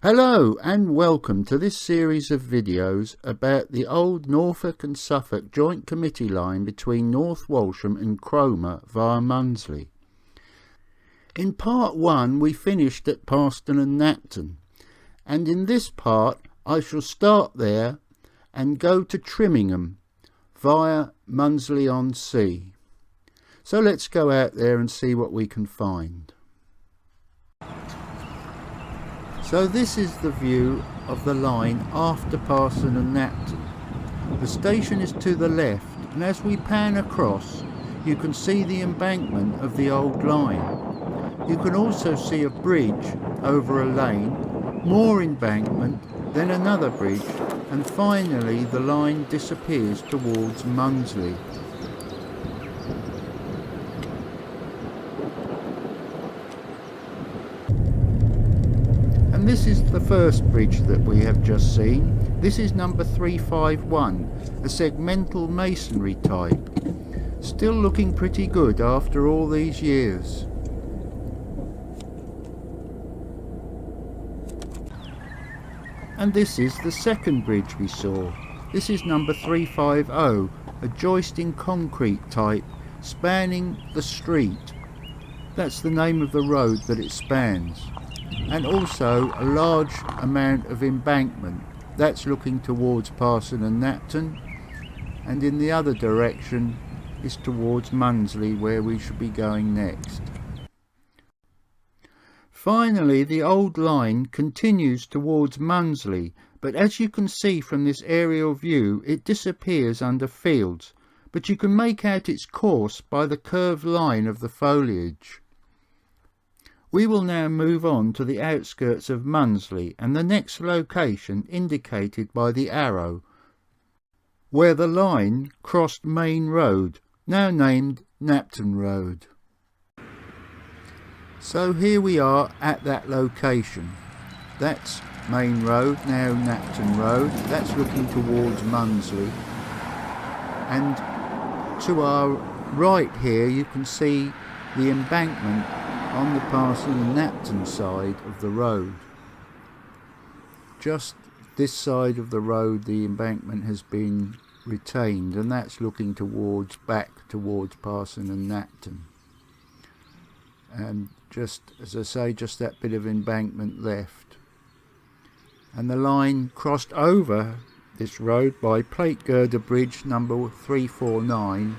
Hello and welcome to this series of videos about the old Norfolk and Suffolk Joint Committee line between North Walsham and Cromer via Munsley. In part 1 we finished at Paston and Knapton, and in this part I shall start there and go to Trimingham via Munsley-on-Sea. So let's go out there and see what we can find. So this is the view of the line after Paston and Knapton. The station is to the left, and as we pan across you can see the embankment of the old line. You can also see a bridge over a lane, more embankment, then another bridge, and finally the line disappears towards Munsley. And this is the first bridge that we have just seen. This is number 351, a segmental masonry type. Still looking pretty good after all these years. And this is the second bridge we saw. This is number 350, a joisting concrete type spanning the street. That's the name of the road that it spans. And also a large amount of embankment. That's looking towards Paston and Knapton, and in the other direction is towards Munsley, where we should be going next. Finally, the old line continues towards Munsley, but as you can see from this aerial view it disappears under fields, but you can make out its course by the curved line of the foliage. We will now move on to the outskirts of Munsley and the next location indicated by the arrow, where the line crossed Main Road, now named Knapton Road. So here we are at that location. That's Main Road, now Knapton Road. That's looking towards Munsley. And to our right here you can see the embankment on the Paston and Knapton side of the road. Just this side of the road the embankment has been retained, and that's looking back towards Paston and Knapton. And just as I say, just that bit of embankment left. And the line crossed over this road by plate girder bridge number 349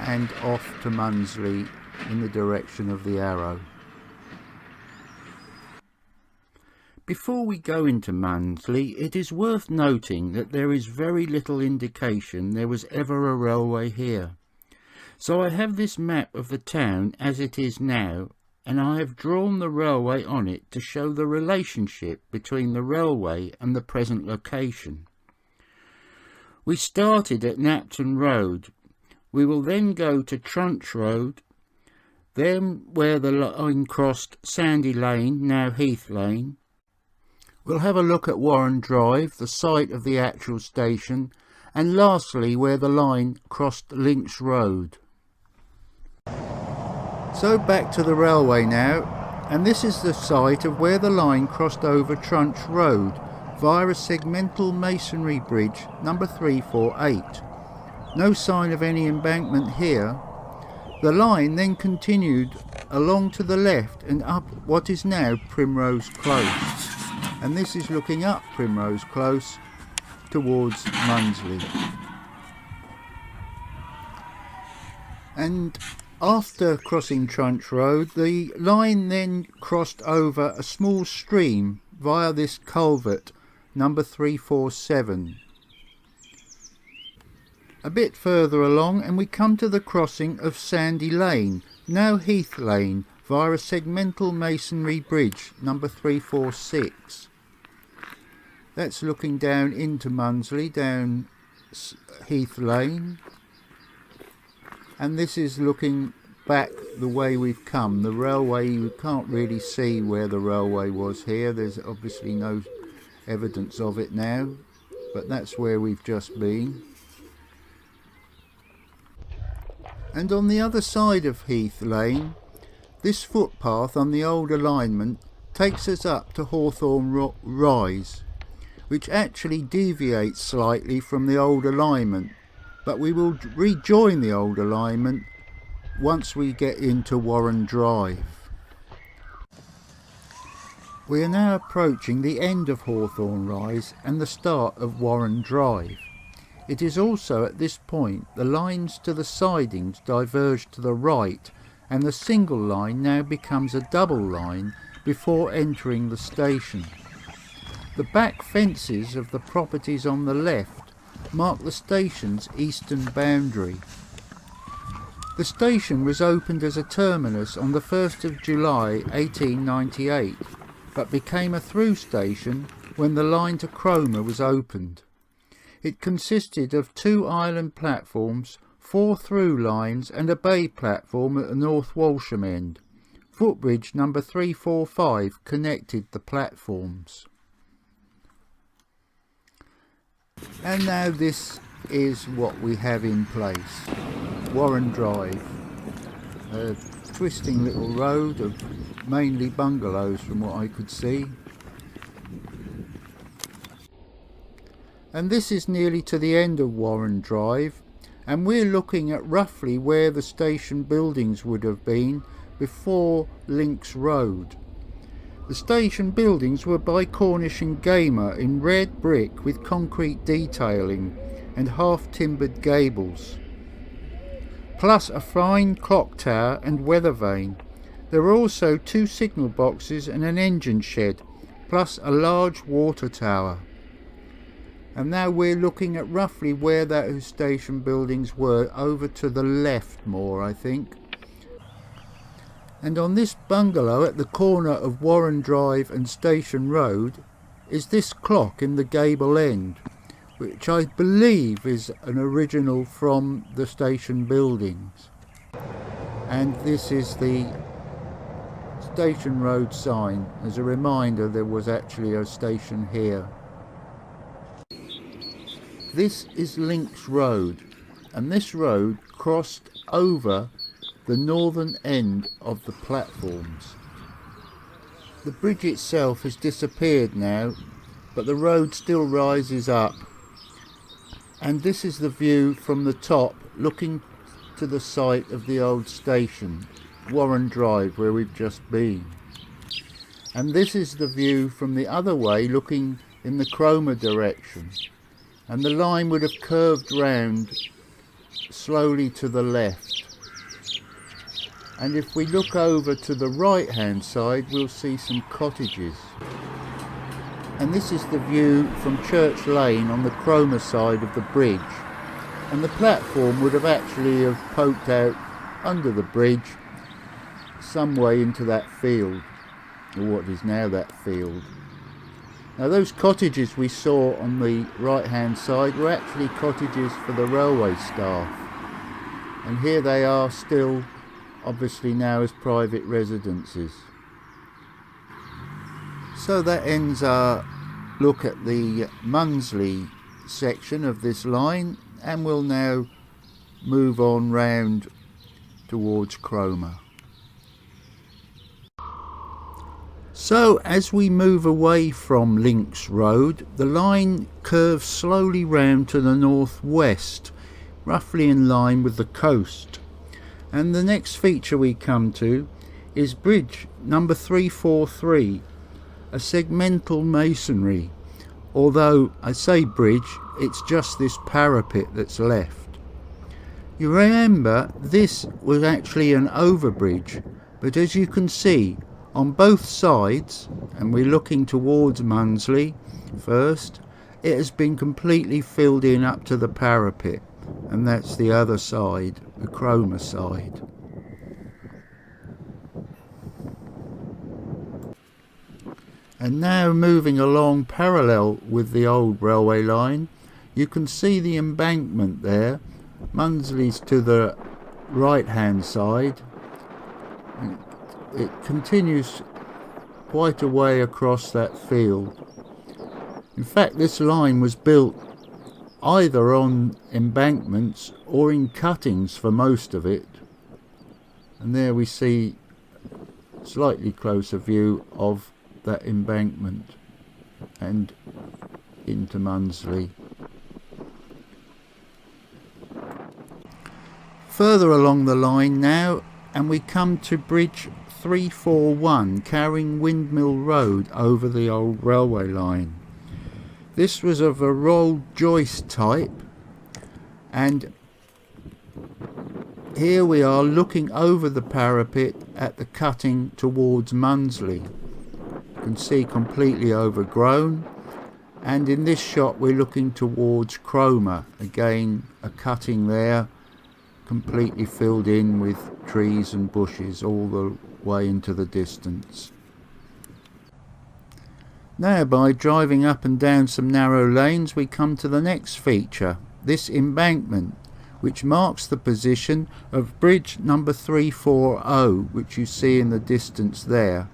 and off to Munsley in the direction of the arrow. Before we go into Munsley, it is worth noting that there is very little indication there was ever a railway here. So I have this map of the town as it is now, and I have drawn the railway on it to show the relationship between the railway and the present location. We started at Knapton Road. We will then go to Trunch Road, then where the line crossed Sandy Lane, now Heath Lane. We'll have a look at Warren Drive, the site of the actual station, and lastly where the line crossed Links Road. So back to the railway now, and this is the site of where the line crossed over Trunch Road via a segmental masonry bridge number 348. No sign of any embankment here. The line then continued along to the left and up what is now Primrose Close, and this is looking up Primrose Close towards Munsley. And after crossing Trunch Road, the line then crossed over a small stream via this culvert number 347. A bit further along and we come to the crossing of Sandy Lane, now Heath Lane, via a segmental masonry bridge number 346. That's looking down into Munsley, down Heath Lane. And this is looking back the way we've come. The railway, you can't really see where the railway was here. There's obviously no evidence of it now, but that's where we've just been. And on the other side of Heath Lane This footpath on the old alignment takes us up to Hawthorne Rise, which actually deviates slightly from the old alignment, but we will rejoin the old alignment once we get into Warren Drive. We are now approaching the end of Hawthorne Rise and the start of Warren Drive. It is also at this point the lines to the sidings diverge to the right, and the single line now becomes a double line before entering the station. The back fences of the properties on the left mark the station's eastern boundary. The station was opened as a terminus on the 1st of July 1898, but became a through station when the line to Cromer was opened. It consisted of 2 island platforms, 4 through lines and a bay platform at the North Walsham end. Footbridge number 345 connected the platforms. And now this is what we have in place. Warren Drive. A twisting little road of mainly bungalows from what I could see. And this is nearly to the end of Warren Drive, and we're looking at roughly where the station buildings would have been before Links Road. The station buildings were by Cornish and Gamer in red brick with concrete detailing and half-timbered gables, plus a fine clock tower and weather vane. There were also 2 signal boxes and an engine shed, plus a large water tower. And now we're looking at roughly where those station buildings were, over to the left more, I think. And on this bungalow at the corner of Warren Drive and Station Road is this clock in the gable end, which I believe is an original from the station buildings. And this is the Station Road sign. As a reminder, there was actually a station here. This is Links Road, and this road crossed over the northern end of the platforms. The bridge itself has disappeared now, but the road still rises up. And this is the view from the top looking to the site of the old station, Warren Drive, where we've just been. And this is the view from the other way looking in the Cromer direction. And the line would have curved round slowly to the left. And if we look over to the right hand side, we'll see some cottages. And this is the view from Church Lane on the Cromer side of the bridge. And the platform would have actually have poked out under the bridge some way into that field, or what is now that field. Now those cottages we saw on the right hand side were actually cottages for the railway staff, and here they are still, obviously now as private residences. So that ends our look at the Munsley section of this line, and we'll now move on round towards Cromer. So as we move away from Links Road, the line curves slowly round to the northwest, roughly in line with the coast. And the next feature we come to is bridge number 343, a segmental masonry. Although I say bridge, it's just this parapet that's left. You remember this was actually an overbridge, but as you can see, on both sides, and we're looking towards Munsley first, it has been completely filled in up to the parapet, and that's the other side, the Cromer side. And now moving along parallel with the old railway line, you can see the embankment there. Munsley's to the right hand side. It continues quite a way across that field. In fact, this line was built either on embankments or in cuttings for most of it. And there we see slightly closer view of that embankment and into Munsley. Further along the line now, and we come to Bridge 341 carrying Windmill Road over the old railway line. This was of a rolled joist type, and here we are looking over the parapet at the cutting towards Munsley. You can see completely overgrown, and in this shot we're looking towards Cromer. Again, a cutting there, completely filled in with trees and bushes all the way into the distance. Now, by driving up and down some narrow lanes, we come to the next feature, this embankment, which marks the position of bridge number 340, which you see in the distance there.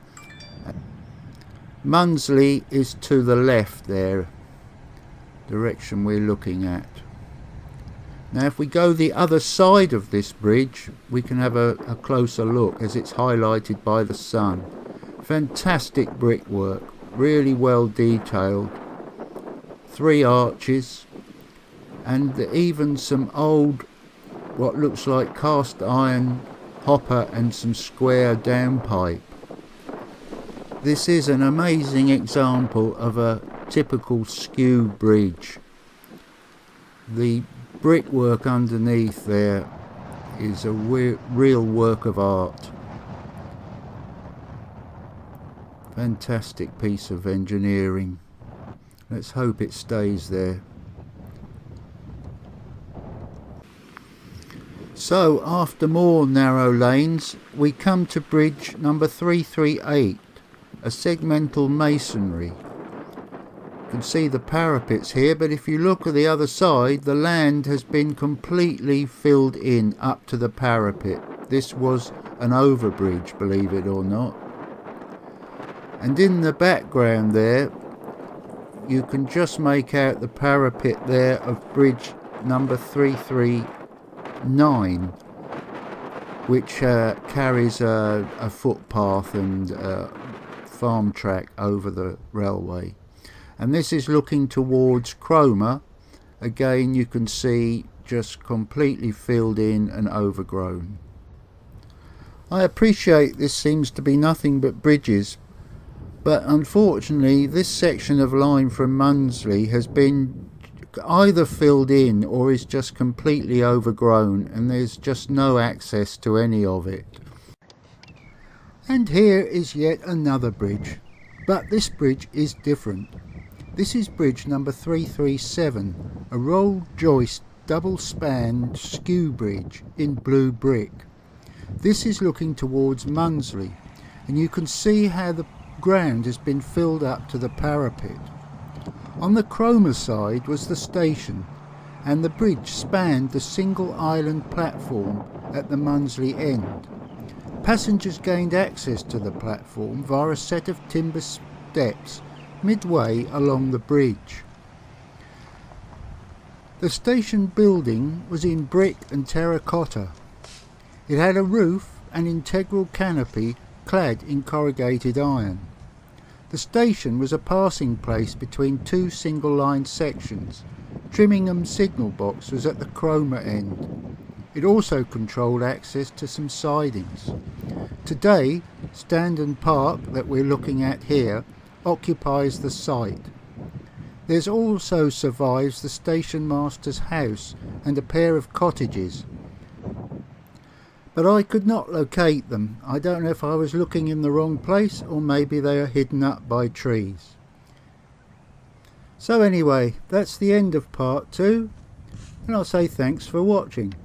Munsley is to the left there, direction we're looking at. Now, if we go the other side of this bridge, we can have a closer look as it's highlighted by the sun. Fantastic brickwork, really well detailed. 3 arches, and even some old, what looks like cast iron hopper and some square downpipe. This is an amazing example of a typical skew bridge. The brickwork underneath there is a real work of art. Fantastic piece of engineering. Let's hope it stays there. So, after more narrow lanes, we come to bridge number 338, a segmental masonry. You can see the parapets here, but if you look at the other side, the land has been completely filled in up to the parapet. This was an overbridge, believe it or not. And in the background there, you can just make out the parapet there of bridge number 339, which carries a footpath and farm track over the railway. And this is looking towards Cromer. Again, you can see just completely filled in and overgrown. I appreciate this seems to be nothing but bridges, but unfortunately this section of line from Munsley has been either filled in or is just completely overgrown, and there's just no access to any of it. And here is yet another bridge, but this bridge is different. This is bridge number 337, a rolled joist double spanned skew bridge in blue brick. This is looking towards Munsley, and you can see how the ground has been filled up to the parapet. On the Cromer side was the station, and the bridge spanned the single island platform at the Munsley end. Passengers gained access to the platform via a set of timber steps midway along the bridge. The station building was in brick and terracotta. It had a roof and integral canopy clad in corrugated iron. The station was a passing place between 2 single-line sections. Trimmingham signal box was at the Cromer end. It also controlled access to some sidings. Today, Standon Park, that we're looking at here, occupies the site. There's also survives the station master's house and a pair of cottages, but I could not locate them. I don't know if I was looking in the wrong place or maybe they are hidden up by trees. So anyway, that's the end of part 2, and I'll say thanks for watching.